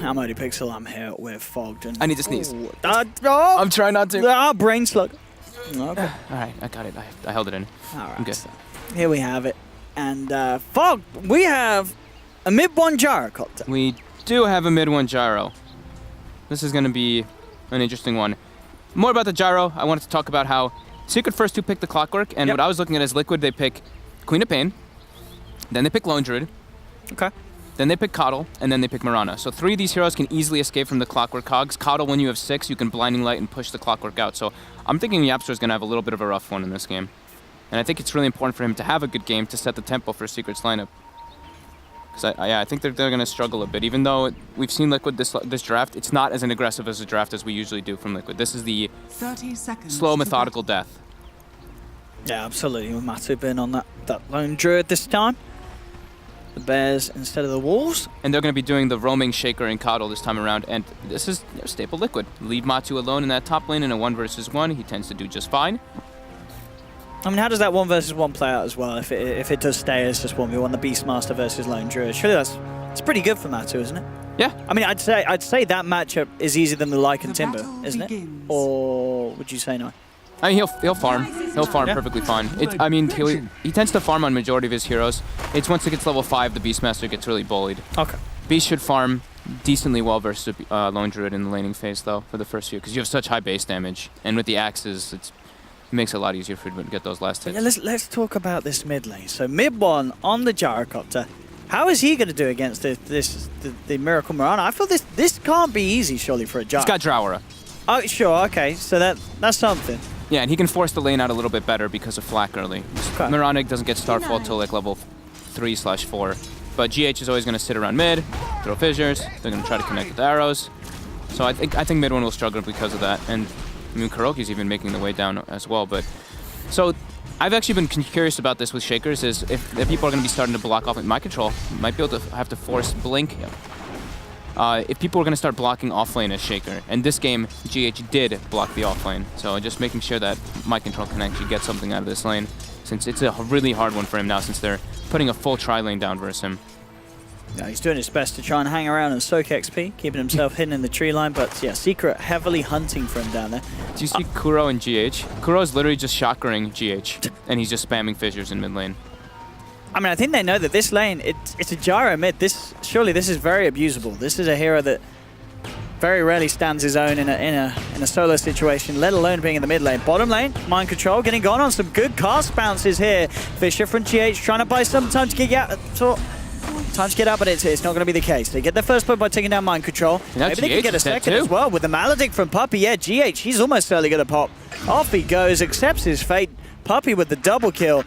I'm only Pixel. I'm here with Fogged. And I need to sneeze. I'm trying not to. Brain slug. Okay. All right, I got it. I held it in. All right. I'm good. So here we have it. And Fog, we have a mid-1 gyrocopter. We do have a mid-1 gyro. This is going to be an interesting one. More about the gyro, I wanted to talk about how Secret first two pick the Clockwork, and what I was looking at as Liquid, they pick Queen of Pain, then they pick Lone Druid, then they pick Coddle, and then they pick Mirana. So 3 of these heroes can easily escape from the Clockwork cogs. Coddle, when you have 6, you can Blinding Light and push the Clockwork out. So I'm thinking Yapster is going to have a little bit of a rough one in this game. And I think it's really important for him to have a good game to set the tempo for Secret's lineup. Because I think they're going to struggle a bit. Even though we've seen Liquid this draft, it's not as aggressive as a draft as we usually do from Liquid. This is the 30 seconds slow, methodical death. Yeah, absolutely. With Matu being on that Lone Druid this time. The Bears instead of the Wolves. And they're going to be doing the roaming Shaker and Coddle this time around. And this is staple Liquid. Leave Matu alone in that top lane in a 1 versus 1. He tends to do just fine. I mean, how does that 1 versus 1 play out as well? If it does stay as just 1v1, the Beastmaster versus Lone Druid, surely it's pretty good for Matu, isn't it? Yeah. I mean, I'd say that matchup is easier than the Lycan Timber, isn't it? Or would you say no? I mean, he'll farm. He'll farm perfectly fine. I mean, he tends to farm on majority of his heroes. It's once it gets level 5, the Beastmaster gets really bullied. Okay. Beast should farm decently well versus Lone Druid in the laning phase, though, for the first few, because you have such high base damage. And with the axes, it makes it a lot easier for him to get those last hits. Yeah, let's talk about this mid lane. So mid-1 on the Gyrocopter. How is he going to do against the Miracle Mirana? I feel this can't be easy, surely, for a Gyro. He's got Drowera. Oh, sure, okay. So that's something. Yeah, and he can force the lane out a little bit better because of Flak early. Okay. Mirana doesn't get Starfall till like level 3/4. But GH is always going to sit around mid, throw fissures. They're going to try to connect with arrows. So I think mid-1 will struggle because of that. And I mean, Kuroki's even making the way down as well. But so I've actually been curious about this with Shakers, is if people are going to be starting to block off with Mind Control, might be able to have to force Blink. If people are going to start blocking offlane as Shaker. And this game, GH did block the offlane. So just making sure that Mind Control can actually get something out of this lane, since it's a really hard one for him now, since they're putting a full tri-lane down versus him. Yeah, he's doing his best to try and hang around and soak XP, keeping himself hidden in the tree line, but yeah, Secret heavily hunting for him down there. Do you see Kuro and GH? Kuro is literally just shockering GH, and he's just spamming fissures in mid lane. I mean, I think they know that this lane, it's a gyro mid. Surely this is very abusable. This is a hero that very rarely stands his own in a solo situation, let alone being in the mid lane. Bottom lane, Mind Control getting gone on some good cast bounces here. Fisher from GH trying to buy some time to get out. But it's not going to be the case. They get their first point by taking down Mind Control. Maybe they can get a second as well with the Maledict from Puppey. Yeah, GH, he's almost certainly going to pop. Off he goes, accepts his fate. Puppey with the double kill.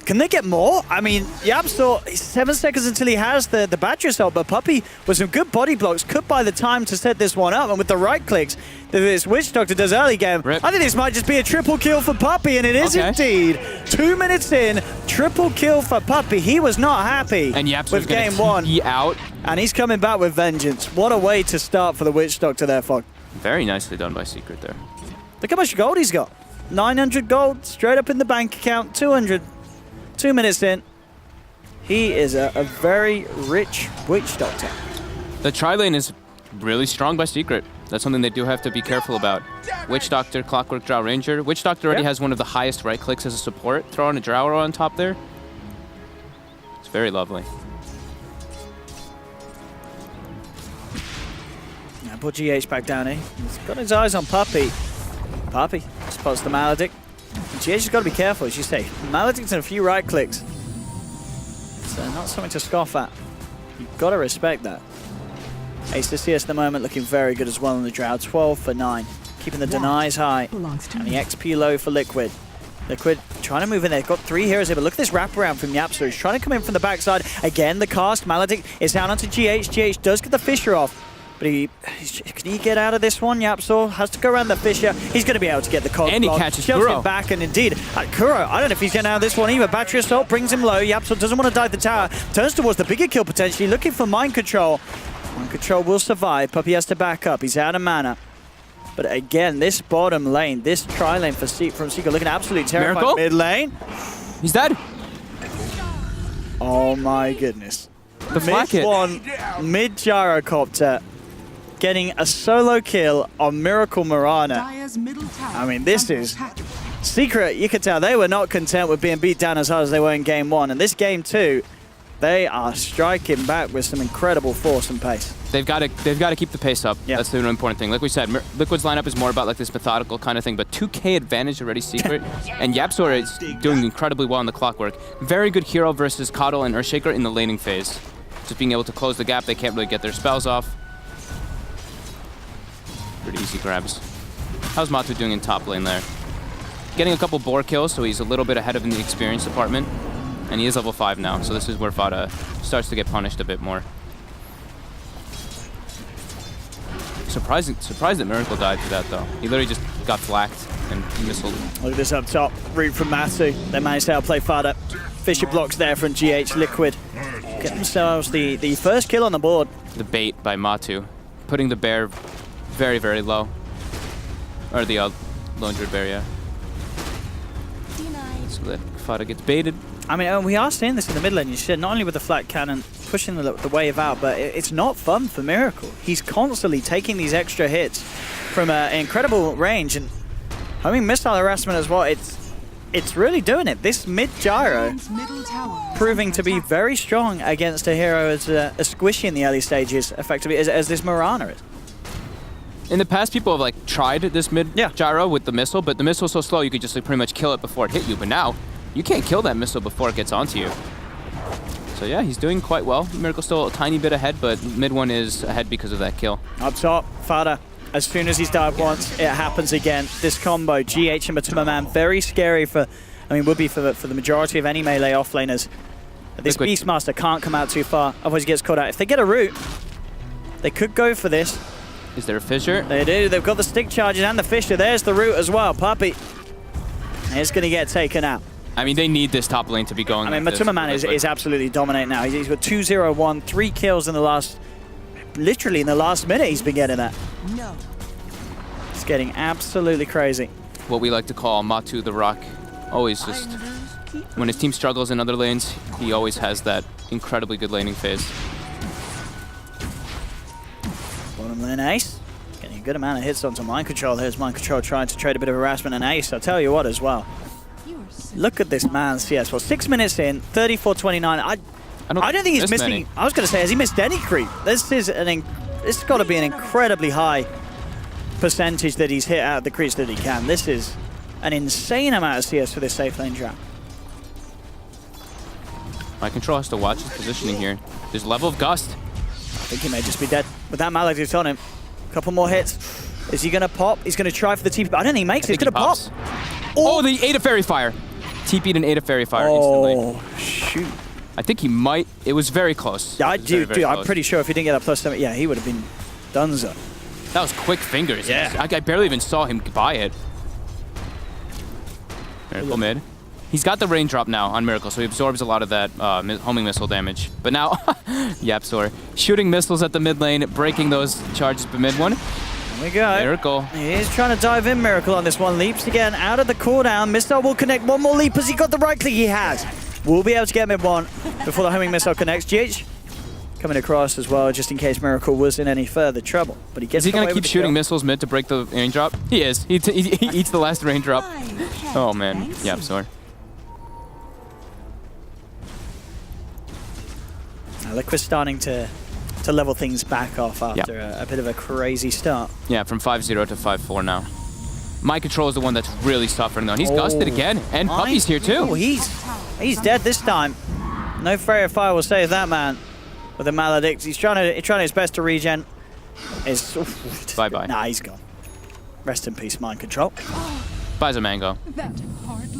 Can they get more? I mean, Yapstor, 7 seconds until he has the battery assault, but Puppey with some good body blocks could buy the time to set this one up, and with the right clicks that this Witch Doctor does early game, I think this might just be a triple kill for Puppey, and it is indeed. 2 minutes in, triple kill for Puppey. He was not happy with game 1. Out. And he's coming back with vengeance. What a way to start for the Witch Doctor there, Fog. Very nicely done by Secret there. Look how much gold he's got. 900 gold straight up in the bank account, 200. 2 minutes in, he is a very rich Witch Doctor. The tri-lane is really strong by Secret. That's something they do have to be careful about. Witch Doctor, Clockwork, Drow Ranger. Witch Doctor already has one of the highest right clicks as a support. Throw on a Drow on top there. It's very lovely. Now put GH back down here. He's got his eyes on Puppey. Puppey spots the Maledict. GH has got to be careful, as you say. Maledict's and a few right clicks. It's not something to scoff at. You've got to respect that. Ace to CS at the moment looking very good as well on the Drow. 12 for 9. Keeping the denies high. And the XP low for Liquid. Liquid trying to move in there. Got 3 heroes here, but look at this wraparound from Yapster. He's trying to come in from the backside. Again, the cast. Maledict is down onto GH. GH does get the Fissure off. But can he get out of this one? Yapsor has to go around the Fissure. He's going to be able to get the cog. And he catches Kuro. Him back, and indeed, Kuro, I don't know if he's getting out of this one either. Battery Assault brings him low. Yapsor doesn't want to dive the tower. Turns towards the bigger kill potentially, looking for Mind Control. Mind Control will survive. Puppey has to back up. He's out of mana. But again, this bottom lane, this tri-lane from Secret looking absolutely terrified. Miracle? Mid lane. He's dead. Oh my goodness. The Flak hit. Mid Gyrocopter. getting a solo kill on Miracle Mirana. I mean, this is Secret. You could tell they were not content with being beat down as hard as they were in game 1. And this game 2, they are striking back with some incredible force and pace. They've got to keep the pace up. That's the important thing. Like we said, Liquid's lineup is more about like this methodical kind of thing, but 2K advantage already Secret. And YapzOr is doing incredibly well in the clockwork. Very good hero versus Coddle and Earthshaker in the laning phase. Just being able to close the gap, they can't really get their spells off. Pretty easy grabs. How's Matu doing in top lane there? Getting a couple boar kills, so he's a little bit ahead of in the experience department. And he is level 5 now, so this is where Fada starts to get punished a bit more. Surprised that Miracle died to that, though. He literally just got flacked and missiled. Look at this up top. Root from Matu. They managed to outplay Fada. Fisher blocks there from GH Liquid. Get themselves the first kill on the board. The bait by Matu. Putting the bear very, very low. Or the Lone Druid bear, yeah. So that Fada gets baited. I mean, we are seeing this in the mid lane, you said, not only with the flat cannon pushing the wave out, but it's not fun for Miracle. He's constantly taking these extra hits from an incredible range, and homing missile harassment as well. It's really doing it. This mid gyro proving to be very strong against a hero as squishy in the early stages, effectively, as this Mirana is. In the past, people have like tried this mid gyro with the missile, but the missile's so slow you could just like, pretty much kill it before it hit you. But now, you can't kill that missile before it gets onto you. So yeah, he's doing quite well. Miracle's still a tiny bit ahead, but mid one is ahead because of that kill. Up top, Fada. As soon as he's died once, it happens again. This combo, GH and Matuma Man, very scary for, I mean, would be for the majority of any melee offlaners. This Beastmaster can't come out too far, otherwise he gets caught out. If they get a root, they could go for this. Is there a fissure? They do. They've got the stick charges and the fissure. There's the root as well. Puppey is going to get taken out. I mean, they need this top lane to be going. I mean, Matuma Man is absolutely dominating now. He's got 2-0-1, 3 kills in the last, literally in the last minute he's been getting that. No. It's getting absolutely crazy. What we like to call Matu the Rock. Always just, when his team struggles in other lanes, he always has that incredibly good laning phase. Bottom lane Ace. Getting a good amount of hits onto Mind Control. Here's Mind Control trying to trade a bit of harassment, and Ace, I'll tell you what as well. Look at this man's CS. Well, 6 minutes in, 34-29. I don't think he's missing. Many. I was going to say, has he missed any creep? This is it's got to be an incredibly high percentage that he's hit out of the creeps that he can. This is an insane amount of CS for this safe lane trap. My Control has to watch his positioning here. There's level of Gust. I think he may just be dead. With that Maledict on him, a couple more hits. Is he going to pop? He's going to try for the TP. I don't think he makes it. He's going to pop. Oh, the ate a Fairy Fire. TP'd and ate a Fairy Fire instantly. Oh, shoot. I think he might. It was very close. Yeah, I'm pretty sure if he didn't get a +7, yeah, he would have been donezo. That was quick fingers. Yeah. I barely even saw him buy it. Miracle mid. He's got the raindrop now on Miracle, so he absorbs a lot of that homing missile damage. But now, YapzOr shooting missiles at the mid lane, breaking those charges by mid one. There we go. Miracle. He's trying to dive in, Miracle on this one. Leaps again out of the cooldown. Missile will connect. One more leap. Has he got the right click? He has. We'll be able to get mid one before the homing missile connects. GH coming across as well, just in case Miracle was in any further trouble. But he gets. Is he going to keep shooting missiles mid to break the raindrop? He is. He eats the last raindrop. Oh man, YapzOr. Liquid's starting to level things back off after a bit of a crazy start. Yeah, from 5-0 to 5-4 now. My Control is the one that's really suffering though. He's gusted again, and Puppey's here too. Oh, he's dead this time. No Freya Fire will save that man with a Maledict. He's trying his best to regen. Bye-bye. Nah, he's gone. Rest in peace, Mind Control. Buys a mango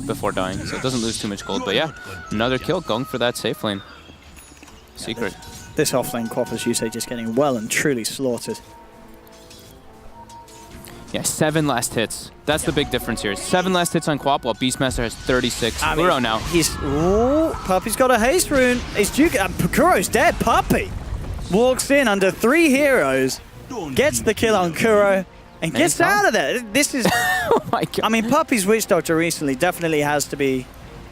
before dying, so it doesn't lose too much gold. But yeah, another kill going for that safe lane. Secret. This offlane Quap, as you say, just getting well and truly slaughtered. Yeah, 7 last hits. That's the big difference here. 7 last hits on Quap, while Beastmaster has 36. Kuro now. Puppey's got a haste rune. It's Duke. Kuro's dead. Puppey walks in under 3 heroes, gets the kill on Kuro, and gets out of there. This is. Oh my god. I mean, Puppey's Witch Doctor recently definitely has to be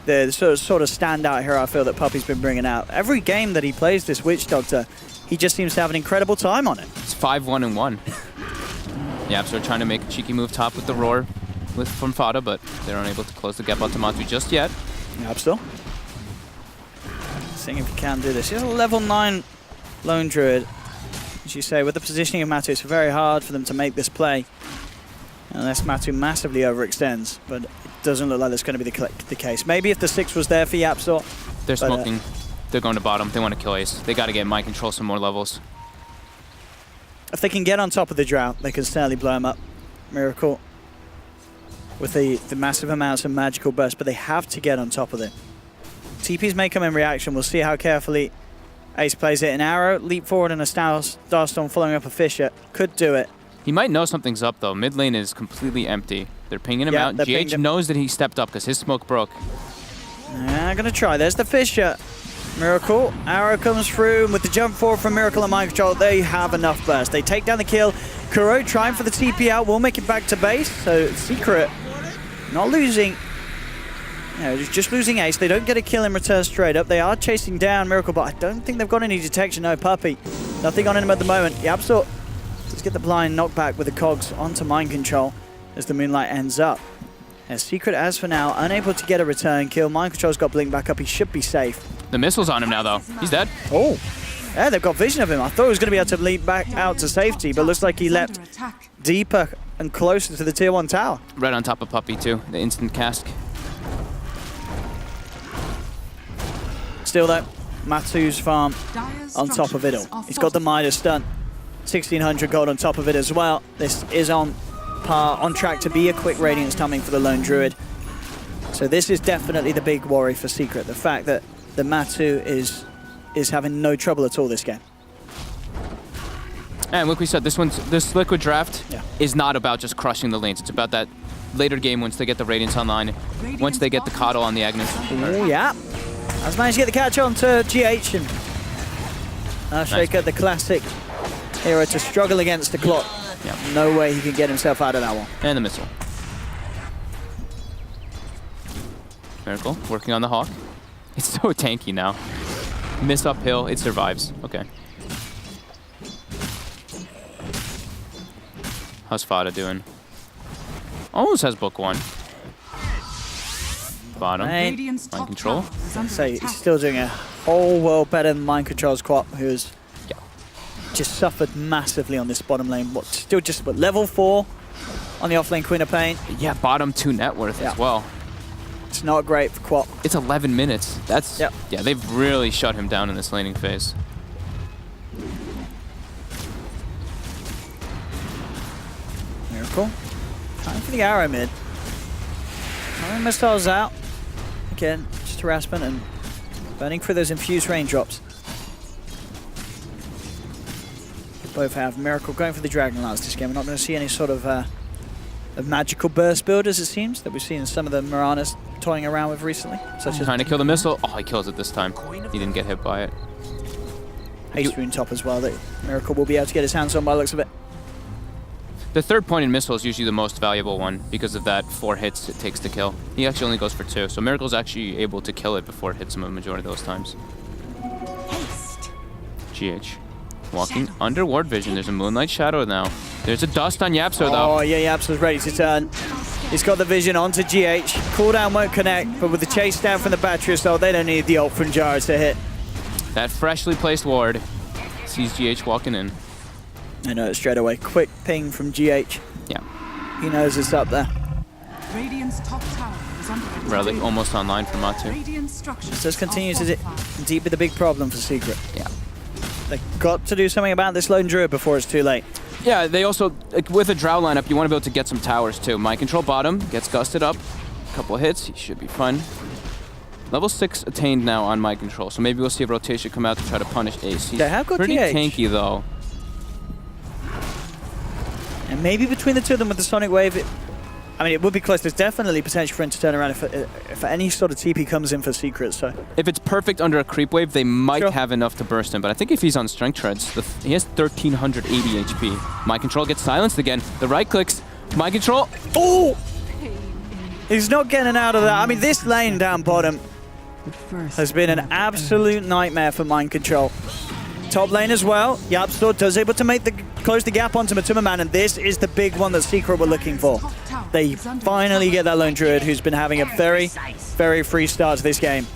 the sort of standout hero I feel that Puppey's been bringing out. Every game that he plays this Witch Doctor, he just seems to have an incredible time on it. It's 5-1-1. Yeah, so they're trying to make a cheeky move top with the roar from Fada, but they're unable to close the gap onto Matu just yet. Yapstor. Seeing if he can do this. He's a level 9 Lone Druid. As you say, with the positioning of Matu, it's very hard for them to make this play. Unless Matu massively overextends, but it doesn't look like that's going to be the case. Maybe if the 6 was there for Yapstor. They're smoking. They're going to bottom. They want to kill Ace. They got to get mind control some more levels. If they can get on top of the drought, they can certainly blow him up. Miracle with the massive amounts of magical burst, but they have to get on top of it. TPs may come in reaction. We'll see how carefully Ace plays it. An arrow, leap forward, and a Starstorm following up a Fissure. Could do it. He might know something's up, though. Mid lane is completely empty. They're pinging him out. GH knows that he stepped up because his smoke broke. I'm going to try. There's the Fissure. Miracle. Arrow comes through, and with the jump forward from Miracle and Mind Control, they have enough burst. They take down the kill. Kuro trying for the TP out. Will make it back to base. So Secret not losing. No, just losing Ace. They don't get a kill in return straight up. They are chasing down Miracle, but I don't think they've got any detection. No, Puppey. Nothing on him at the moment. Yapstor does get the blind knockback with the cogs onto Mind Control as the Moonlight ends up. As Secret, as for now, unable to get a return kill. Mind Control's got Blink back up. He should be safe. The missile's on him now, though. He's dead. Oh. Yeah, they've got vision of him. I thought he was going to be able to leap back out to safety, but looks like he leapt deeper and closer to the tier 1 tower. Right on top of Puppey, too. The instant cask. Still, though, Matu's farm on top of it all. He's got the Midas stun. 1,600 gold on top of it as well. This is on par, on track to be a quick Radiance coming for the Lone Druid. So this is definitely the big worry for Secret. The fact that the Matu is having no trouble at all this game. And like we said, this Liquid Draft is not about just crushing the lanes. It's about that later game once they get the Radiance online, once they get the Coddle on the Agnes. Oh, yeah. Has managed to get the catch on to GH. And Shaker, the classic hero to struggle against the clock. Yeah. No way he can get himself out of that one. And the missile. Miracle, working on the Hawk. It's so tanky now. Miss uphill, it survives. Okay. How's Fada doing? Almost has book 1. Bottom. Mind Control. So he's still doing a whole world better than Mind Control's Quap, who has just suffered massively on this bottom lane. Still just level 4 on the offlane Queen of Pain. Yeah, bottom 2 net worth as well. It's not great for Quap. It's 11 minutes. That's yeah, they've really shut him down in this laning phase. Miracle. Time for the arrow mid. Missiles out. Again, just harassment and burning through those infused raindrops. They both have Miracle going for the Dragon Lance this game. We're not going to see any sort of a magical burst build, as it seems, that we've seen in some of the Miranas toying around with recently. Such as trying to kill the missile. Oh, he kills it this time. He didn't get hit by it. Ace Rune top as well that Miracle will be able to get his hands on by the looks of it. The third point in missile is usually the most valuable one because of that 4 hits it takes to kill. He actually only goes for 2, so Miracle's actually able to kill it before it hits him a majority of those times. GH. Walking under ward vision. There's a Moonlight Shadow now. There's a dust on Yapstor though. Oh yeah, Yapsor's ready to turn. He's got the vision onto GH. Cooldown won't connect, but with the chase down from the battery assault, they don't need the ult from Jara to hit. That freshly placed ward sees GH walking in. I know it straight away. Quick ping from GH. Yeah. He knows it's up there. Radiant's top tower is under attack. Relic almost online for Matu. This continues to indeed be the big problem for Secret. Yeah. They've got to do something about this Lone Druid before it's too late. Yeah, they also, with a Drow lineup, you want to be able to get some towers too. Mind Control bottom, gets gusted up. A couple of hits, he should be fine. Level 6 attained now on Mind Control, so maybe we'll see a rotation come out to try to punish Ace. He's they have got pretty TH. tanky though. And maybe between the two of them with the Sonic Wave, it would be close. There's definitely potential for him to turn around if any sort of TP comes in for Secret. So if it's perfect under a creep wave, they might have enough to burst him. But I think if he's on Strength Treads, he has 1,380 HP. Mind Control gets silenced again. The right clicks. Mind Control. Oh! He's not getting out of that. This lane down bottom has been an absolute nightmare for Mind Control. Top lane as well. Yapstor does able to close the gap onto Matuma Man, and this is the big one that Secret were looking for. They finally get that lone druid who's been having a very, very free start to this game.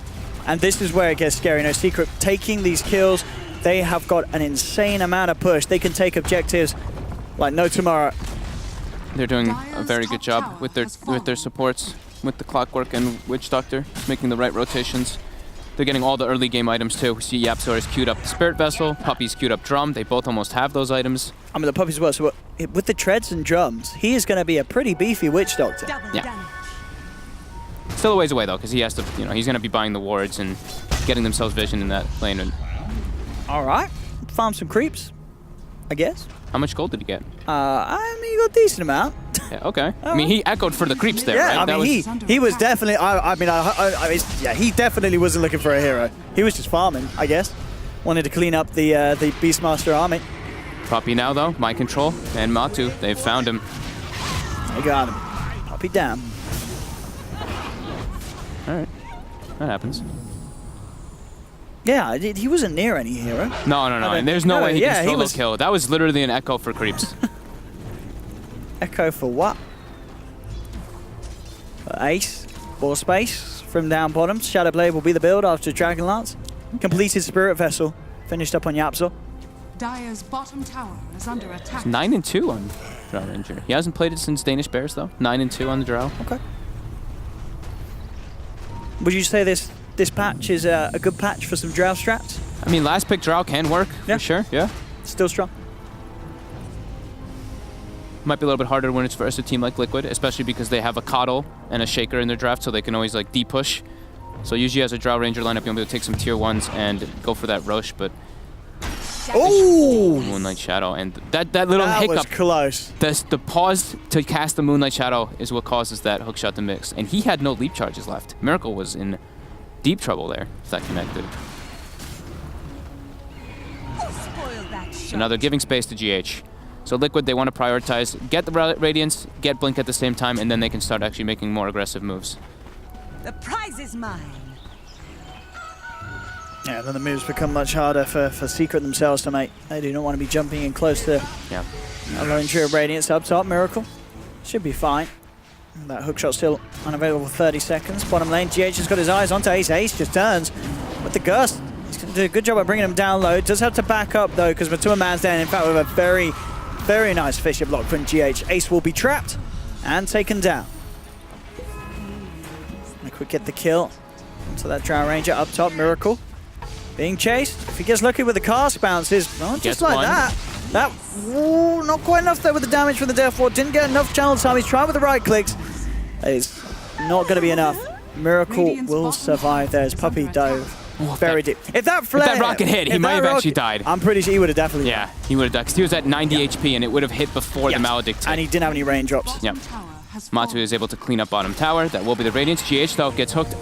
And this is where it gets scary. You know, Secret taking these kills, they have got an insane amount of push. They can take objectives like no tomorrow. They're doing a very good job with their supports, with the Clockwork and Witch Doctor, making the right rotations. They're getting all the early game items too. We see Yapstor is queued up the Spirit Vessel, Puppy's queued up Drum. They both almost have those items. I mean, the Puppy's as well. So with the treads and drums, he is going to be a pretty beefy Witch Doctor. Yeah. Still a ways away though, because he has to, you know, he's going to be buying the wards and getting themselves vision in that lane. And all right, farm some creeps, I guess. how much gold did he get? I mean, he got a decent amount. Yeah, okay. I mean, he echoed for the creeps there, yeah, right? I mean, he was definitely. Yeah, he definitely wasn't looking for a hero. He was just farming, I guess. Wanted to clean up the Beastmaster army. Puppy now though, mind control, and Matu, they've found him. They got him. Puppy down. All right, that happens. Yeah, he wasn't near any hero. No, and there's no way he can solo kill. That was literally an echo for creeps. Echo for what? Ace, ball space from down bottom. Shadowblade will be the build after Dragonlance. Completed Spirit Vessel, finished up on Yapsor. Dire's bottom tower is under attack. 9-2 on Drow Ranger. He hasn't played it since Danish Bears though. 9-2 on the Drow. Okay. Would you say this patch is a good patch for some Drow strats? I mean, last pick Drow can work, for sure, yeah. Still strong. Might be a little bit harder when it's versus a team like Liquid, especially because they have a Coddle and a Shaker in their draft, so they can always like D-push. So usually as a Drow Ranger lineup, you'll be able to take some tier 1s and go for that Roche, but... Oh! Moonlight Shadow, and that little hiccup... That was close. The pause to cast the Moonlight Shadow is what causes that hookshot to mix, and he had no leap charges left. Miracle was in deep trouble there if that connected. So now they're giving space to GH. So Liquid, they want to prioritize, get the Radiance, get Blink at the same time, and then they can start actually making more aggressive moves. The prize is mine. Yeah, then the moves become much harder for Secret themselves to make. They do not want to be jumping in close to a lone trio of Radiance up top. Miracle should be fine. That hookshot still unavailable for 30 seconds. Bottom lane, GH has got his eyes onto Ace. Ace just turns with the Gust. He's going to do a good job at bringing him down low. Does have to back up though, because Matuma Man's down. In fact, with a very, very nice Fisher block from GH. Ace will be trapped and taken down. Liquid get the kill onto that Drow Ranger up top. Miracle being chased. If he gets lucky with the cast bounces, well, just like that. That, ooh, not quite enough there with the damage from the Death Ward. Didn't get enough channel time. He's trying with the right clicks. It's not going to be enough. Miracle will survive there as Puppy dove very deep. If that rocket hit, he might have actually died. I'm pretty sure he would have definitely died. He would have died, because he was at 90 HP, and it would have hit before the Maledict. And he didn't have any raindrops. Yep. Matu is able to clean up bottom tower. That will be the Radiance. GH, though, gets hooked.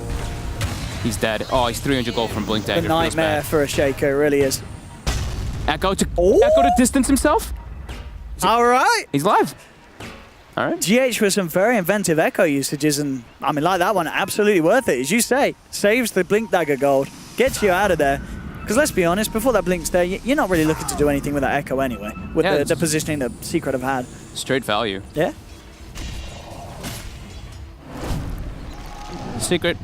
He's dead. Oh, he's 300 gold from Blink Dagger. A nightmare for a Shaker, it really is. Echo to distance himself. All right. He's live. All right. GH with some very inventive Echo usages, and I mean, like that one, absolutely worth it. As you say, saves the Blink Dagger gold, gets you out of there. Because let's be honest, before that Blink's there, you're not really looking to do anything with that Echo anyway, with the positioning that Secret have had. Straight value. Yeah. Secret,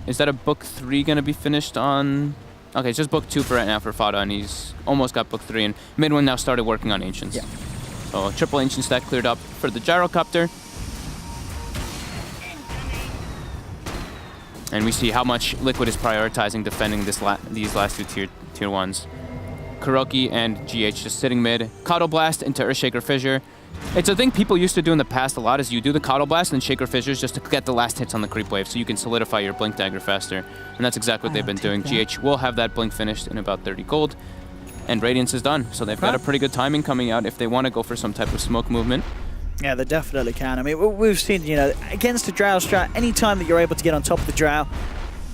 is that a book 3 going to be finished on? Okay, it's just book 2 for right now for Fada, and he's almost got book 3, and Midwin now started working on Ancients. Yeah. So triple Ancient stack cleared up for the Gyrocopter. And we see how much Liquid is prioritizing defending these last two tier 1s. Kuroki and GH just sitting mid. Coddle Blast into Earthshaker Fissure. It's a thing people used to do in the past a lot, is you do the Coddle Blast and Shaker Fissures just to get the last hits on the creep wave so you can solidify your Blink Dagger faster. And that's exactly what they've been doing. GH will have that Blink finished in about 30 gold. And Radiance is done, so they've got a pretty good timing coming out if they want to go for some type of smoke movement. Yeah, they definitely can. I mean, we've seen, you know, against the Drow strat, any time that you're able to get on top of the Drow,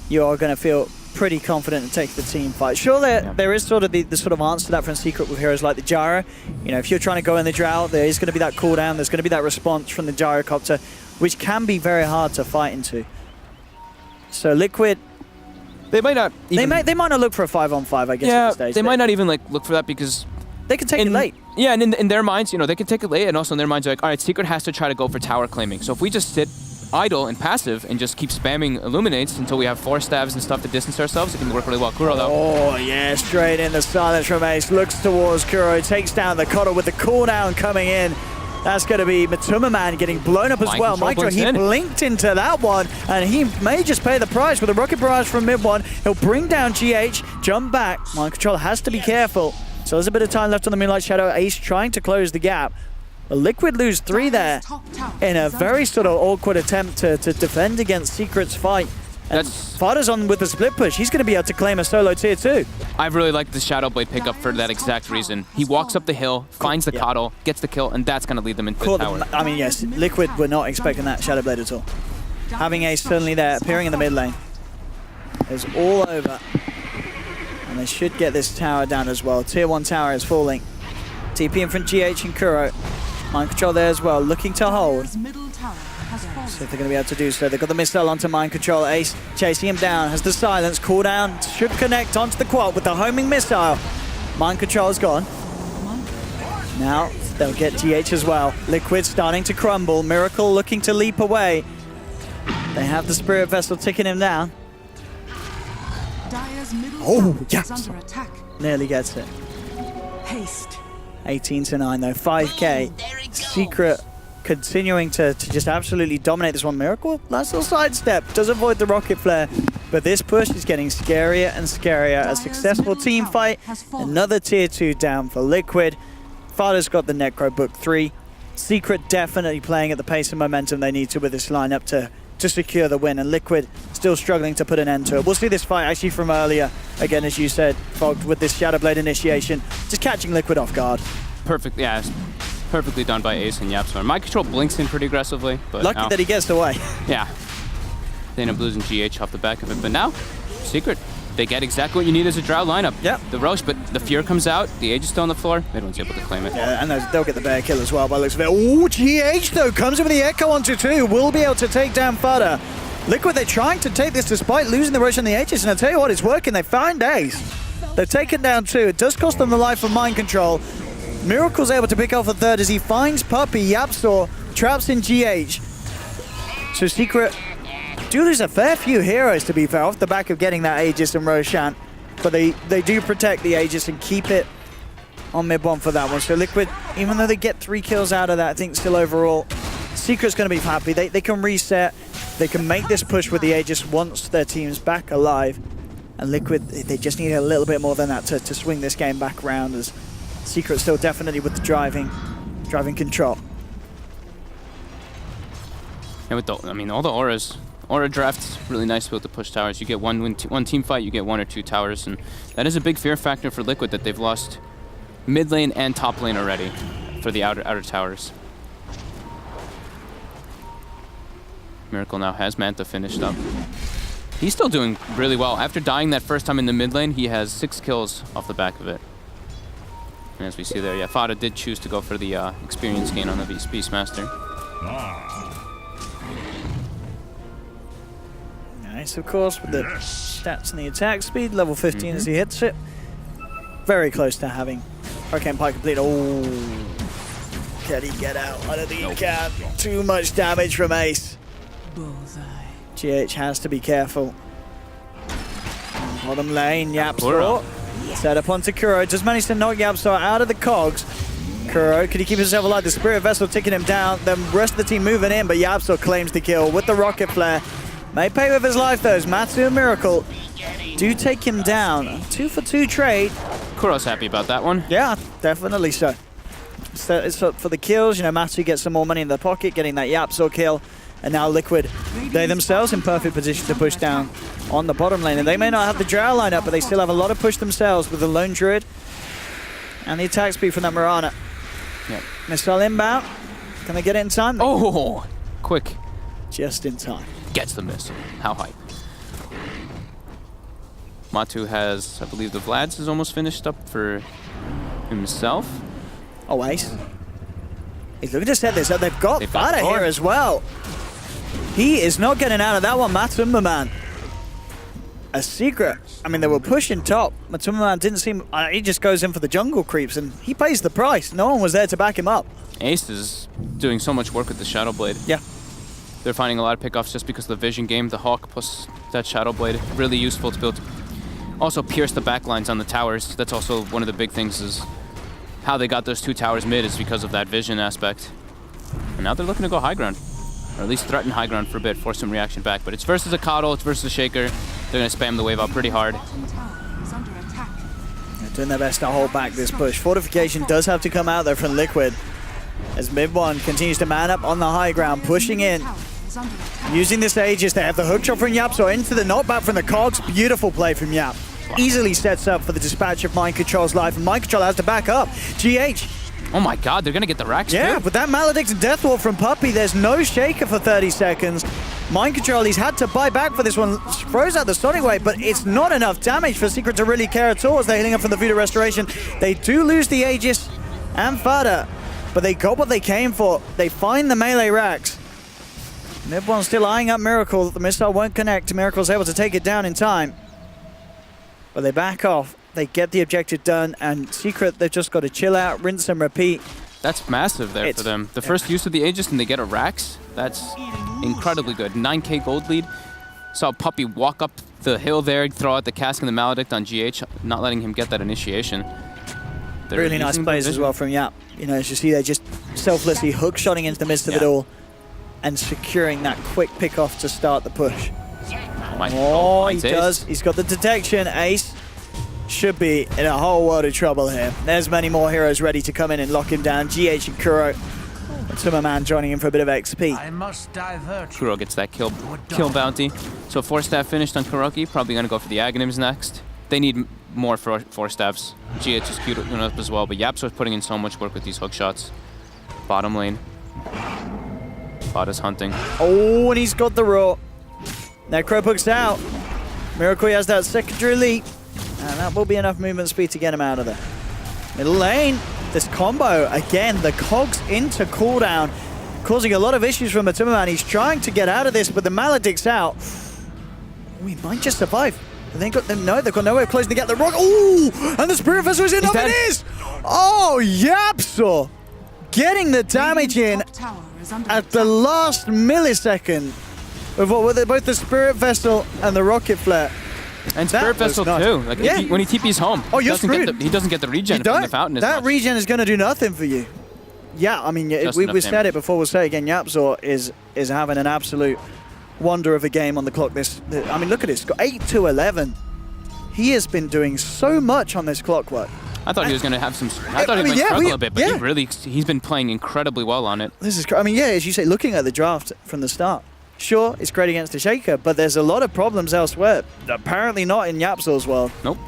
you are going to feel pretty confident and take the team fight. Sure, there is sort of the sort of answer to that from Secret with heroes like the Gyro. You know, if you're trying to go in the Drow, there is going to be that cooldown, there's going to be that response from the Gyrocopter, which can be very hard to fight into. So Liquid, They might not. Even, they might not look for a 5-on-5, I guess. Yeah, at this stage. they might not even like look for that because they can take it late. Yeah, and in their minds, you know, they can take it late, and also in their minds, like, all right, Secret has to try to go for tower claiming. So if we just sit idle and passive and just keep spamming Illuminates until we have 4 stabs and stuff to distance ourselves, it can work really well. Kuro, though. Oh, yeah, straight in the silence from Ace. Looks towards Kuro, takes down the Coddle with the cooldown coming in. That's going to be Matuma getting blown up as well. Micro, he blinked into that one, and he may just pay the price with a Rocket Barrage from mid one. He'll bring down GH, jump back. Mind Control has to be careful. So there's a bit of time left on the Moonlight Shadow. Ace trying to close the gap. But Liquid lose 3 there in a very sort of awkward attempt to defend against Secret's fight. And Fada's on with the split push. He's going to be able to claim a solo tier 2. I really like the Shadow Blade pickup for that exact reason. He walks up the hill, finds the Coddle, gets the kill, and that's going to lead them into the tower. I mean, yes, Liquid were not expecting that Shadow Blade at all. Having Ace suddenly there, appearing in the mid lane, is all over. And they should get this tower down as well. Tier 1 tower is falling. TP in from GH and Kuro. Mind Control there as well, looking to hold. See if they're going to be able to do so. They've got the missile onto Mind Control. Ace chasing him down, has the silence. Cooldown should connect onto the quad with the homing missile. Mind Control is gone. Now they'll get GH as well. Liquid starting to crumble. Miracle looking to leap away. They have the Spirit Vessel ticking him down. Oh, yes. Nearly gets it. Haste. 18-9 though, 5k. Secret continuing to just absolutely dominate this one. Miracle, nice little sidestep, does avoid the rocket flare, but this push is getting scarier and scarier. A successful team fight, another tier 2 down for Liquid. Fada's got the Necro Book 3. Secret definitely playing at the pace and momentum they need to with this lineup to secure the win, and Liquid still struggling to put an end to it. We'll see this fight actually from earlier, again as you said, Fogged, with this Shadow Blade initiation, just catching Liquid off guard. Perfect, yeah, perfectly done by Ace and YapzOr. Mind Control blinks in pretty aggressively, but lucky that he gets away. Yeah, they end up losing GH off the back of it, but now, Secret, they get exactly what you need as a Drow lineup. Yep. The Roche, but the Fear comes out, the Age is still on the floor, mid one's able to claim it. Yeah, and they'll get the bear kill as well by the looks of it. Oh, GH though, comes in with the Echo onto 2, will be able to take down Fada. Liquid, they're trying to take this despite losing the Roche and the Aegis, and I'll tell you what, it's working. They found Ace. They've taken down 2. It does cost them the life of Mind Control. Miracle's able to pick off a 3rd as he finds Puppey. YapzOr traps in GH. So Secret do lose a fair few heroes, to be fair, off the back of getting that Aegis and Roshan. But they do protect the Aegis and keep it on mid one for that one. So Liquid, even though they get 3 kills out of that, I think still overall, Secret's going to be happy. They can reset. They can make this push with the Aegis once their team's back alive. And Liquid, they just need a little bit more than that to swing this game back around, as Secret still definitely with the driving control. Yeah, with all the auras. Aura draft's really nice to be able to push towers. You get one team fight, you get 1 or 2 towers, and that is a big fear factor for Liquid that they've lost mid lane and top lane already for the outer towers. Miracle now has Manta finished up. He's still doing really well. After dying that first time in the mid lane, he has 6 kills off the back of it. And as we see there, yeah, Fada did choose to go for the experience gain on the Beastmaster. Nice, of course, with the stats and the attack speed. Level 15 as he hits it. Very close to having Hurricane Pike complete. Oh, can he get out? I don't think he can. Too much damage from Ace. Bullseye. GH has to be careful. Bottom lane, YapzOr. Set up onto Kuro. Just managed to knock YapzOr out of the cogs. Kuro, could he keep himself alive? The Spirit Vessel taking him down. The rest of the team moving in, but YapzOr claims the kill with the Rocket Flare. May pay with his life though, as Matsu and Miracle do take him down. 2 for 2 trade. Kuro's happy about that one. Yeah, definitely so. It's for the kills. You know, Matsu gets some more money in their pocket, getting that YapzOr kill. And now Liquid, they themselves in perfect position to push down on the bottom lane. And they may not have the Drow lineup, but they still have a lot of push themselves with the Lone Druid and the attack speed from that Mirana. Yep. Missile inbound. Can they get it in time? Oh, quick. Just in time. Gets the missile. How hype. Matu has, I believe the Vlad's is almost finished up for himself. Oh, Ace. He's looking to set this up. They've got Fada here as well. He is not getting out of that one, Matumba man. a Secret. I mean, they were pushing top. Matsumaman didn't seem... he just goes in for the jungle creeps, and he pays the price. No one was there to back him up. Ace is doing so much work with the Shadow Blade. Yeah. They're finding a lot of pickoffs just because of the vision game. The Hawk plus that Shadow Blade, really useful to be able to also pierce the backlines on the towers. That's also one of the big things, is how they got those 2 towers mid is because of that vision aspect. And now they're looking to go high ground, or at least threaten high ground for a bit, force some reaction back. But it's versus a Coddle, it's versus a Shaker. They're going to spam the wave out pretty hard. They're doing their best to hold back this push. Fortification does have to come out there from Liquid, as mid one continues to man up on the high ground, pushing in. Using this Aegis, they have the hook shot from Yapso into the knockback from the Cogs. Beautiful play from Yap. Easily sets up for the dispatch of Mind Control's life, and Mind Control has to back up. GH. Oh my god, they're going to get the racks Yeah, too. but that Maledict and Death Wall from Puppey, there's no Shaker for 30 seconds. Mind Control, he's had to buy back for this one. Throws out the Sonic Wave, but it's not enough damage for Secret to really care at all as they're hitting up from the Voodoo Restoration. They do lose the Aegis and Fada, but they got what they came for. They find the melee racks. Mid one still eyeing up Miracle. The missile won't connect. Miracle's able to take it down in time. But they back off. They get the objective done, and Secret, they've just got to chill out, rinse and repeat. That's massive there for them. The first use of the Aegis and they get a Rax, that's incredibly good. 9k gold lead. Saw Puppey walk up the hill there, throw out the cask and the Maledict on GH, not letting him get that initiation. They're really nice plays as well from Yap. You know, as you see, they're just selflessly hook-shotting into the midst of it all and securing that quick pick-off to start the push. Oh, he does. He's got the detection. Ace should be in a whole world of trouble here. There's many more heroes ready to come in and lock him down. GH and Kuro. Summerman joining him for a bit of XP. I must divert. Kuro gets that kill bounty. So 4 staff finished on Kuroki. Probably going to go for the Aghanims next. They need more 4 staffs. GH is cute enough as well, but Yapso's putting in so much work with these hook shots. Bottom lane. Fada's hunting. Oh, and he's got the raw. Necro pokes out. Miracle has that secondary leap. And that will be enough movement speed to get him out of there. Middle lane, this combo, again, the Cogs into cooldown, causing a lot of issues for Matsumaman. He's trying to get out of this, but the Maledict's out. We might just survive. They've got no way of closing the gap. The rock, ooh, and the Spirit Vessel is in. It is! Oh, Yapso getting the damage in at the last millisecond of what were both the Spirit Vessel and the Rocket Flare. And Spirit Vessel too. Like when he TP's home, he doesn't get the regen from the fountain as much. That regen is going to do nothing for you. Yeah, I mean, we said it before. We'll say it again. Yapzor is having an absolute wonder of a game on the clock. I mean, look at it. 8 to 11. He has been doing so much on this clockwork. I thought he was going to have some. I thought he might struggle a bit, but he's been playing incredibly well on it. This is. I mean, yeah, as you say, looking at the draft from the start. Sure, it's great against the Shaker, but there's a lot of problems elsewhere. Apparently not in Yapzor's world. Nope.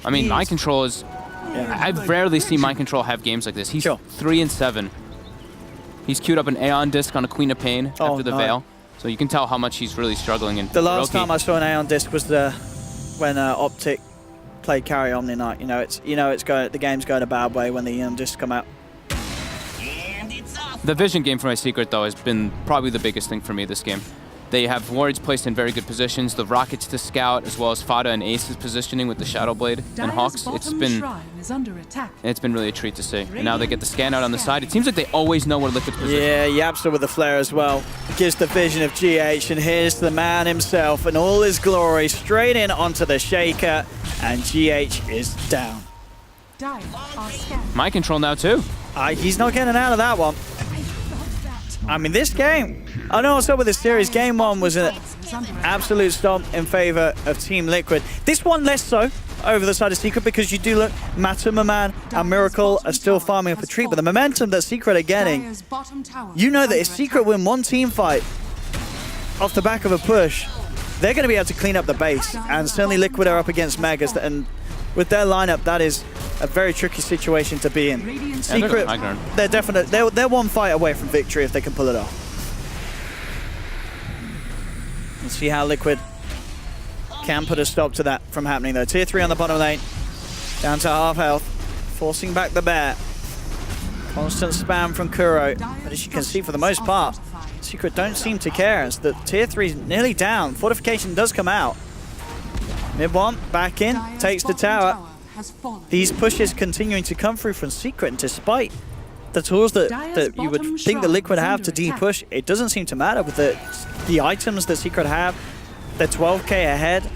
I mean, Mind Control is... Yeah. I've rarely seen Mind Control have games like this. He's 3-7. He's queued up an Aeon Disc on a Queen of Pain after the Veil. So you can tell how much he's really struggling. In the last time I saw an Aeon Disc was when Optic played Carry Omni Knight. The game's going a bad way when the Aeon Discs come out. The vision game for my Secret, though, has been probably the biggest thing for me this game. They have wards placed in very good positions, the rockets to scout, as well as Fada and Ace's positioning with the Shadow Blade and Hawks. It's been really a treat to see. And now they get the scan out on the side. It seems like they always know where Liquid's position. Yeah, Yapster with the flare as well. Gives the vision of GH, and here's the man himself in all his glory, straight in onto the Shaker, and GH is down. Mind Control now, too. He's not getting out of that one. I mean, this game, I know also with this series, game 1 was an absolute stomp in favor of Team Liquid. This one less so over the side of Secret, because you do look, Matsumaman and Miracle are still farming up a treat, but the momentum that Secret are getting, you know that if Secret win one team fight off the back of a push, they're going to be able to clean up the base, and certainly Liquid are up against Megas, and with their lineup, that is a very tricky situation to be in. Secret, they're one fight away from victory if they can pull it off. Let's see how Liquid can put a stop to that from happening though. Tier 3 on the bottom lane, down to half health, forcing back the bear. Constant spam from Kuro, but as you can see for the most part, Secret don't seem to care as the tier 3 is nearly down. Fortification does come out. Mid one, back in, Dire's takes the bottom tower. has fallen. These pushes continuing to come through from Secret, and despite the tools that you would bottom think the shrine Liquid is have under to attack. de-push, it doesn't seem to matter with the items that Secret have. They're 12k ahead.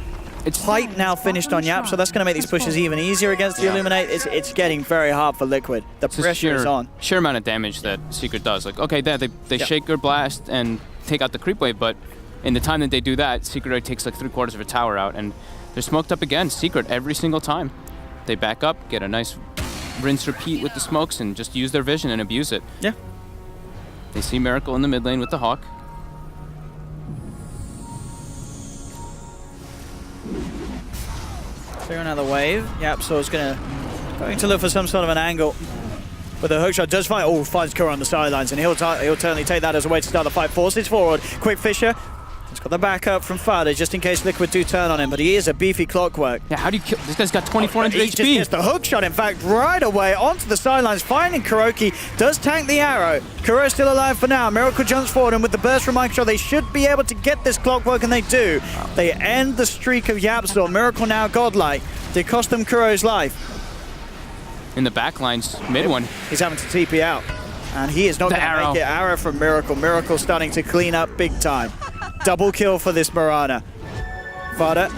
It's Pipe now finished on Yap, so that's going to make these pushes even easier against the Illuminate. It's getting very hard for Liquid. The pressure is on. Sheer amount of damage that Secret does. Like, okay, they shake or blast and take out the creep wave, but in the time that they do that, Secret already takes like 3/4 of a tower out, and they're smoked up again. Secret every single time. They back up, get a nice rinse repeat with the smokes, and just use their vision and abuse it. Yeah. They see Miracle in the mid lane with the Hawk. Clear another wave. Yep, so it's going to look for some sort of an angle. But the hookshot does find. Oh, finds Kuro on the sidelines, and he'll certainly take that as a way to start the fight. Forces forward. Quick Fisher. He's got the backup from Fada just in case Liquid do turn on him, but he is a beefy clockwork. Yeah, how do you kill? This guy's got 2400 He just HP. gets the hookshot, in fact, right away onto the sidelines, finding Kuroki. Does tank the arrow. Kuro's still alive for now. Miracle jumps forward, and with the burst from Microsoft, they should be able to get this clockwork, and they do. They end the streak of Yapzor. Miracle now godlike. They cost them Kuro's life. In the backlines, mid one. He's having to TP out, and he is not going to make it. Arrow from Miracle. Miracle starting to clean up big time. Double kill for this Mirana. Fada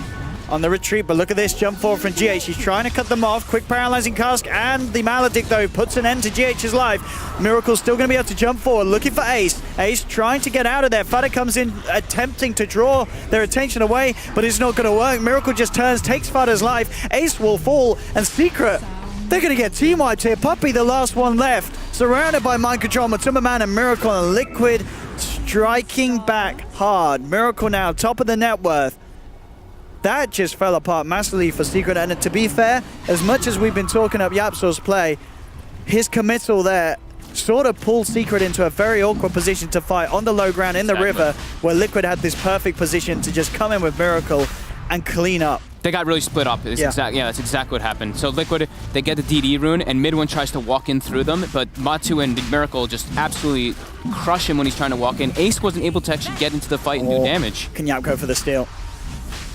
on the retreat, but look at this jump forward from GH. He's trying to cut them off. Quick paralyzing cask, and the Maledict, though, puts an end to GH's life. Miracle's still going to be able to jump forward, looking for Ace. Ace trying to get out of there. Fada comes in, attempting to draw their attention away, but it's not going to work. Miracle just turns, takes Fada's life. Ace will fall, and Secret, they're going to get team wiped here. Puppey, the last one left, surrounded by Mind Control, Matuma Man, and Miracle, and Liquid striking back hard. Miracle now top of the net worth. That just fell apart massively for Secret, and to be fair, as much as we've been talking up Yapzor's play, his committal there sort of pulled Secret into a very awkward position to fight on the low ground in the river, where Liquid had this perfect position to just come in with Miracle and clean up. They got really split up. That's exactly what happened. So Liquid, they get the DD rune, and mid one tries to walk in through them, but Matu and Miracle just absolutely crush him when he's trying to walk in. Ace wasn't able to actually get into the fight and do damage. Can Yap go for the steal?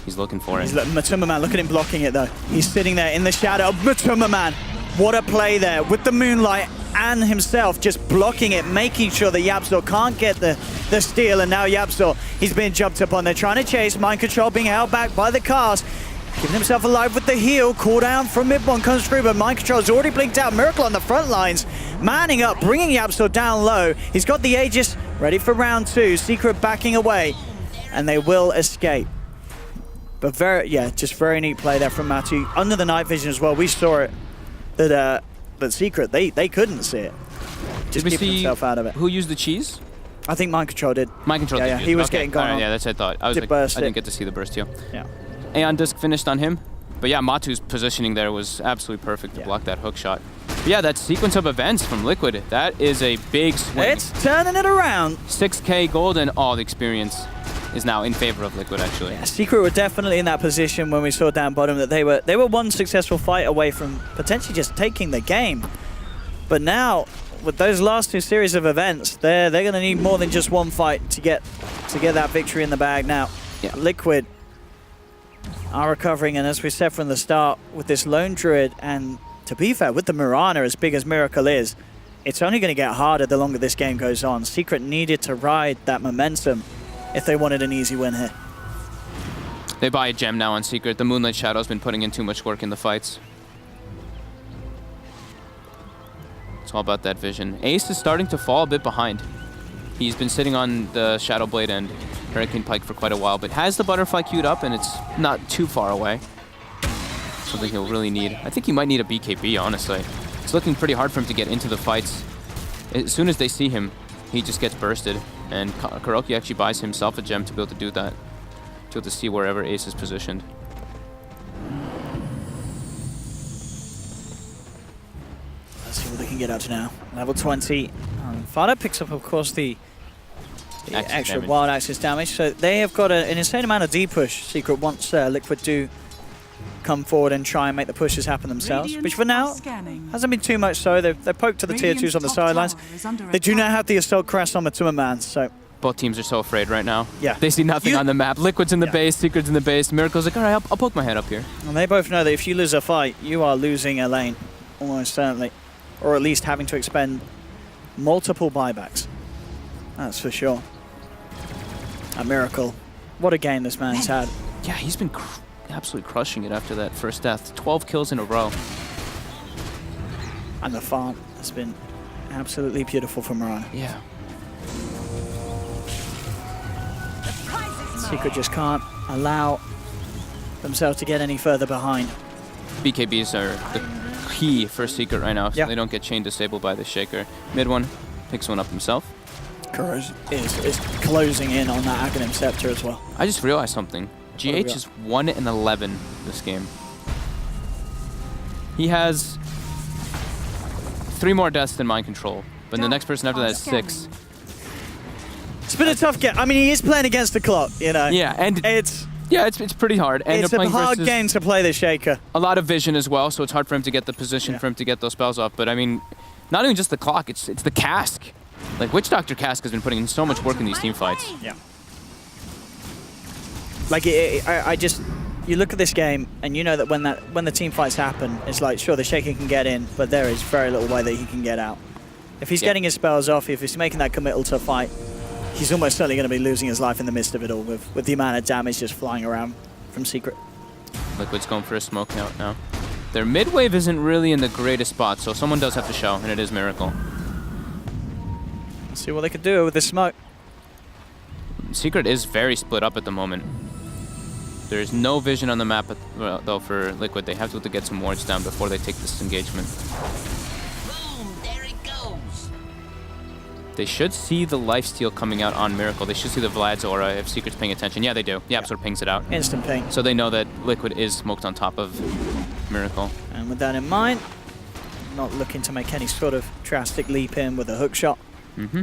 He's looking for it. Matuma Man, look at him blocking it though. He's sitting there in the shadow. Matuma Man, what a play there with the Moonlight and himself just blocking it, making sure that Yapzor can't get the steal, and now Yapzor, he's being jumped up on. They're trying to chase. Mind Control being held back by the cast. Giving himself alive with the heal. Cooldown from mid-one comes through, but Mind Control's already blinked out. Miracle on the front lines, manning up, bringing Yapzor down low. He's got the Aegis ready for round two. Secret backing away, and they will escape. But just very neat play there from Matu. Under the night vision as well, we saw it that Secret, they couldn't see it. Just keeping himself out of it. Who used the cheese? I think Mind Control did. Mind Control did. Yeah, he was getting gone on. Yeah, that's what I thought. I was like, I didn't get to see the burst heal. Yeah. Aeon Disc finished on him. But yeah, Matu's positioning there was absolutely perfect to block that hook shot. But yeah, that sequence of events from Liquid, that is a big swing. It's turning it around. 6k gold, and all the experience is now in favor of Liquid, actually. Yeah, Secret were definitely in that position when we saw down bottom that they were one successful fight away from potentially just taking the game. But now, with those last two series of events, they're going to need more than just one fight to get that victory in the bag now. Yeah. Liquid are recovering, and as we said from the start, with this Lone Druid, and to be fair, with the Mirana as big as Miracle is, it's only going to get harder the longer this game goes on. Secret needed to ride that momentum if they wanted an easy win here. They buy a gem now on Secret. The Moonlight Shadow's been putting in too much work in the fights. It's all about that vision. Ace is starting to fall a bit behind. He's been sitting on the Shadow Blade and Hurricane Pike for quite a while, but has the Butterfly queued up, and it's not too far away. Something he'll really need. I think he might need a BKB, honestly. It's looking pretty hard for him to get into the fights. As soon as they see him, he just gets bursted, and Kuroki actually buys himself a gem to be able to do that, to be able to see wherever Ace is positioned. Let's see what they can get out to now. Level 20. Fada picks up, of course, the extra damage. Wild Axis damage. So they have got an insane amount of D-push. Secret once Liquid do come forward and try and make the pushes happen themselves, which for now hasn't been too much so. They've poked to the tier 2s on the sidelines. They do not have the Assault Crest on Matuma Man, so Both teams are so afraid right now. Yeah. They see nothing on the map. Liquid's in the Yeah. base, Secret's in the base. Miracle's like, all right, I'll poke my head up here. And they both know that if you lose a fight, you are losing a lane, almost certainly. Or at least having to expend multiple buybacks. That's for sure. A Miracle. What a game this man's had. Yeah, he's been absolutely crushing it after that first death. 12 kills in a row. And the farm has been absolutely beautiful for Mirana. Yeah. Secret just can't allow themselves to get any further behind. BKBs are the key for Secret right now, so Yeah. they don't get chain disabled by the Shaker. Mid one picks one up himself. Kuro's is closing in on that Aghanim Scepter as well. I just realized something. have we GH got? is 1-11 this game. He has 3 more deaths than Mind Control, but the next person after that is 6. It's been a tough game. I mean, he is playing against the clock, you know. Yeah, and It's it's pretty hard. And it's they're a playing hard versus game to play the Shaker. a lot of vision as well, so it's hard for him to get the position, Yeah. for him to get those spells off. But I mean, not even just the clock, it's the Cask. Like, Witch Doctor Cask has been putting in so much work in these team fights. Yeah. Like, I just, you look at this game and you know that when the team fights happen, it's like, sure, the Shaker can get in, but there is very little way that he can get out. If he's getting his spells off, if he's making that committal to fight, he's almost certainly going to be losing his life in the midst of it all with the amount of damage just flying around from Secret. Liquid's going for a smoke out now. Their mid wave isn't really in the greatest spot, so someone does have to show, and it is Miracle. Let's see what they can do with this smoke. Secret is very split up at the moment. There's no vision on the map, though, for Liquid. They have to get some wards down before they take this engagement. Boom, there it goes. They should see the lifesteal coming out on Miracle. They should see the Vlad's aura if Secret's paying attention. Yeah, they do. Yeah, sort of pings it out. Instant ping. So they know that Liquid is smoked on top of Miracle. And with that in mind, not looking to make any sort of drastic leap in with a hook shot. Mm-hmm.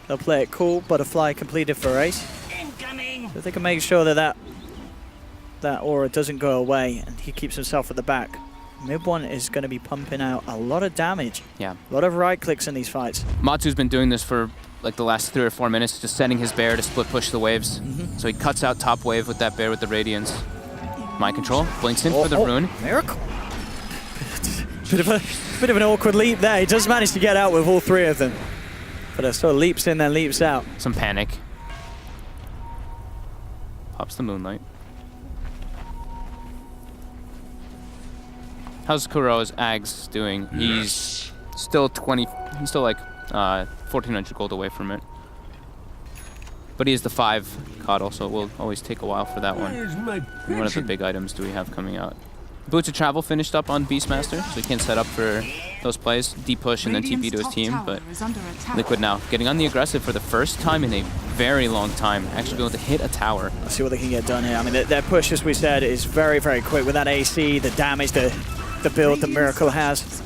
They'll play it cool. Butterfly completed for Ace. Incoming. So if they can make sure that that aura doesn't go away and he keeps himself at the back, mid one is going to be pumping out a lot of damage. Yeah. A lot of right clicks in these fights. Matsu's been doing this for like the last 3 or 4 minutes, just setting his bear to split push the waves. So he cuts out top wave with that bear with the Radiance. Mind Control, blinks in for the rune. Miracle. bit of an awkward leap there. He does manage to get out with all 3 of them. But it sort of leaps in, then leaps out. Some panic. Pops the Moonlight. How's Kuro's Ags doing? He's still he's still like 1,400 gold away from it. But he is the 5 coddle, so it will always take a while for that one. And what other big items do we have coming out? Boots of Travel finished up on Beastmaster, so he can set up for those plays. Deep push and then TP to his team, but Liquid now getting on the aggressive for the first time in a very long time, actually being able to hit a tower. Let's see what they can get done here. I mean, their push, as we said, is very, very quick with that AC, the damage, the build that Miracle has.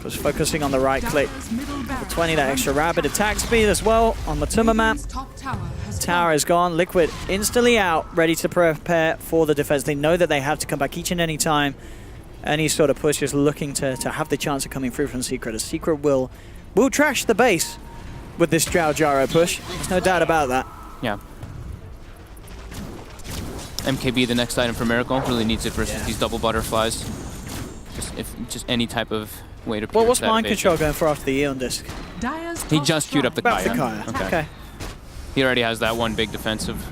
Just focusing on the right click. The 20, that extra rapid attack speed as well on the Tumor map. Tower is gone. Liquid instantly out, ready to prepare for the defense. They know that they have to come back each and any time. Any sort of push is looking to have the chance of coming through from Secret. As Secret will trash the base with this Drow Gyro push. There's no doubt about that. Yeah. MKB, the next item for Miracle, really needs it versus these double butterflies. Just any type of way to. Well, what's that Mind evasion. Control going for after the Eon Disc? He just queued up the Back Kaya. to Kaya. Okay. He already has that one big defensive.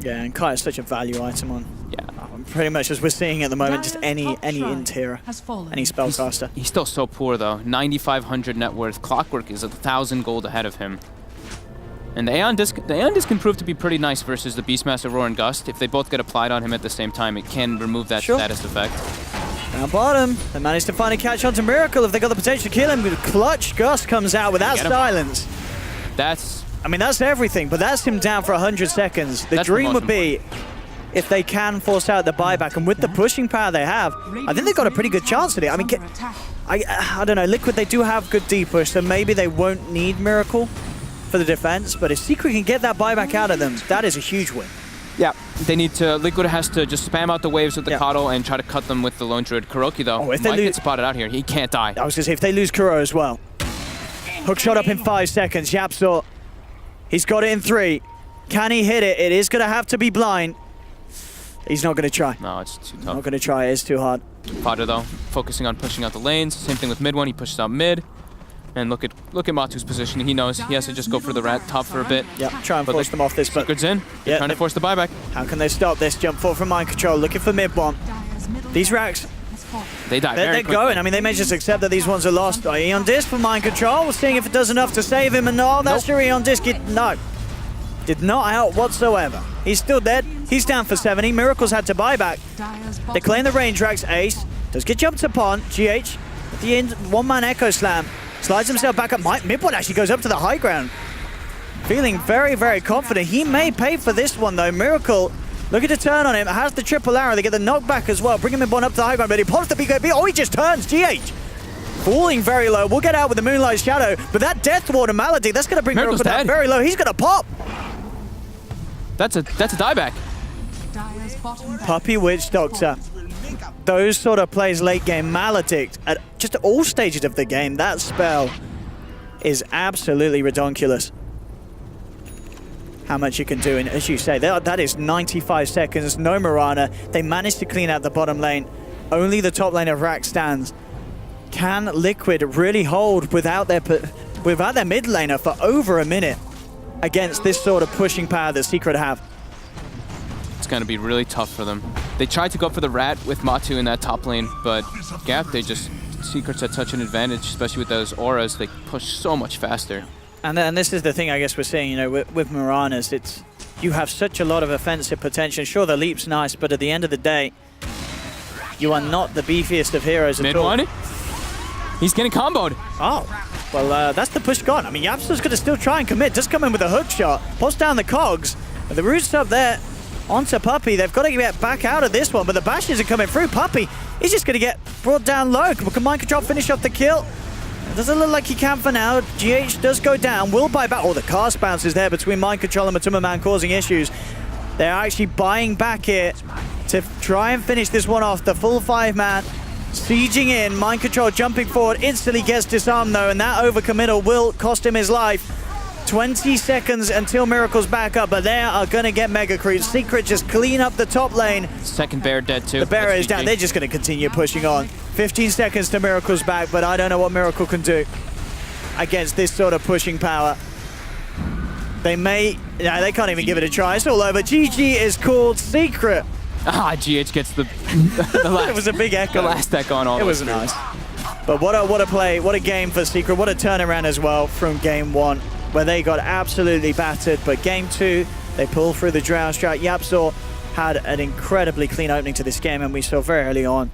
Yeah, and Kaya's such a value item on. Yeah. Pretty much as we're seeing at the moment, just any Intera, any spellcaster. He's still so poor though. 9,500 net worth. Clockwork is 1,000 gold ahead of him. And the Aeon Disc can prove to be pretty nice versus the Beastmaster Roar and Gust. If they both get applied on him at the same time, it can remove that status effect. Down bottom, they managed to find a catch onto Miracle if they got the potential to kill him. Clutch Gust comes out without silence. I mean, that's everything, but that's him down for 100 seconds. The dream would be if they can force out the buyback, and with the pushing power they have, I think they've got a pretty good chance at it. I mean, I don't know, Liquid, they do have good deep push, so maybe they won't need Miracle for the defense, but if Secret can get that buyback out of them, that is a huge win. Yeah, they need to. Liquid has to just spam out the waves with the Coddle and try to cut them with the Lone Druid. Kuroki, though, if they might get spotted out here. He can't die. I was going to say, if they lose Kuro as well. Hook shot up in 5 seconds. Yapsor He's got it in 3. Can he hit it? It is going to have to be blind. He's not going to try. No, it's too tough. Not going to try. It is too hard. Fodder though, focusing on pushing out the lanes. Same thing with mid one. He pushes out mid. And look at Matu's position. He knows he has to just go for the rat top for a bit. Yep, try and force them off this. But Secret's in. Yeah, Trying to force the buyback. how can they stop this? Jump forward from mind control. Looking for mid one. These racks, They die they're very quickly. going. I mean, they may just accept that these ones are lost. Eon Disc for mind control. Seeing if it does enough to save him. And no, that's your Eon Disc. No. Did not help whatsoever. He's still dead. He's down for 70. Miracles had to buy back. They claim the range racks. Ace does get jumped upon. GH at the end, one-man Echo Slam. Slides himself back up. Mid one actually goes up to the high ground. Feeling very, very confident. He may pay for this one, though. Miracle looking to turn on him. Has the triple arrow. They get the knockback as well. Bring him in one up to the high ground, but he pops the BKB. Oh, he just turns. GH falling very low. We'll get out with the Moonlight Shadow, but that Death Ward and Malady, that's going to bring Miracle's Miracle down dead. very low. He's going to pop. That's a dieback. Puppey Witch Doctor. Those sort of plays late game. Maledict at just all stages of the game. That spell is absolutely redonkulous. How much you can do, and as you say, that is 95 seconds. No Mirana. They managed to clean out the bottom lane. Only the top lane of Rack stands. Can Liquid really hold without their mid laner for over a minute against this sort of pushing power that Secret have? It's going to be really tough for them. They tried to go for the rat with Matu in that top lane, but Gap, Secret's at such an advantage, especially with those auras. They push so much faster. And this is the thing I guess we're seeing, you know, with Miranas, it's you have such a lot of offensive potential. Sure, the leap's nice, but at the end of the day, you are not the beefiest of heroes at all. Mid one? He's getting comboed. Oh, well, that's the push gone. I mean, Yapsu's going to still try and commit. Just come in with a hook shot. Pops down the cogs. But the root's up there onto Puppey. They've got to get back out of this one, but the bashes are coming through. Puppey, he's just going to get brought down low. Can Mind Control finish off the kill? It doesn't look like he can for now. GH does go down. Will buy back. Oh, the cast bounces there between Mind Control and Matuma Man causing issues. They're actually buying back here to try and finish this one off. The full 5-man sieging in. Mind Control jumping forward. Instantly gets disarmed though, and that overcommittal will cost him his life. 20 seconds until Miracle's back up, but they are going to get Mega Creeps. Secret just clean up the top lane. Second bear dead too. The bear That's is down. GG. They're just going to continue pushing on. 15 seconds to Miracle's back, but I don't know what Miracle can do against this sort of pushing power. They may... No, they can't even give it a try. It's all over. GG is called. Secret. Ah, GH gets the last, It was a big echo. the last deck on all It was nice. But what a play, what a game for Secret. What a turnaround as well from game 1, where they got absolutely battered. But game 2, they pulled through the drown strat. Yapzor had an incredibly clean opening to this game, and we saw very early on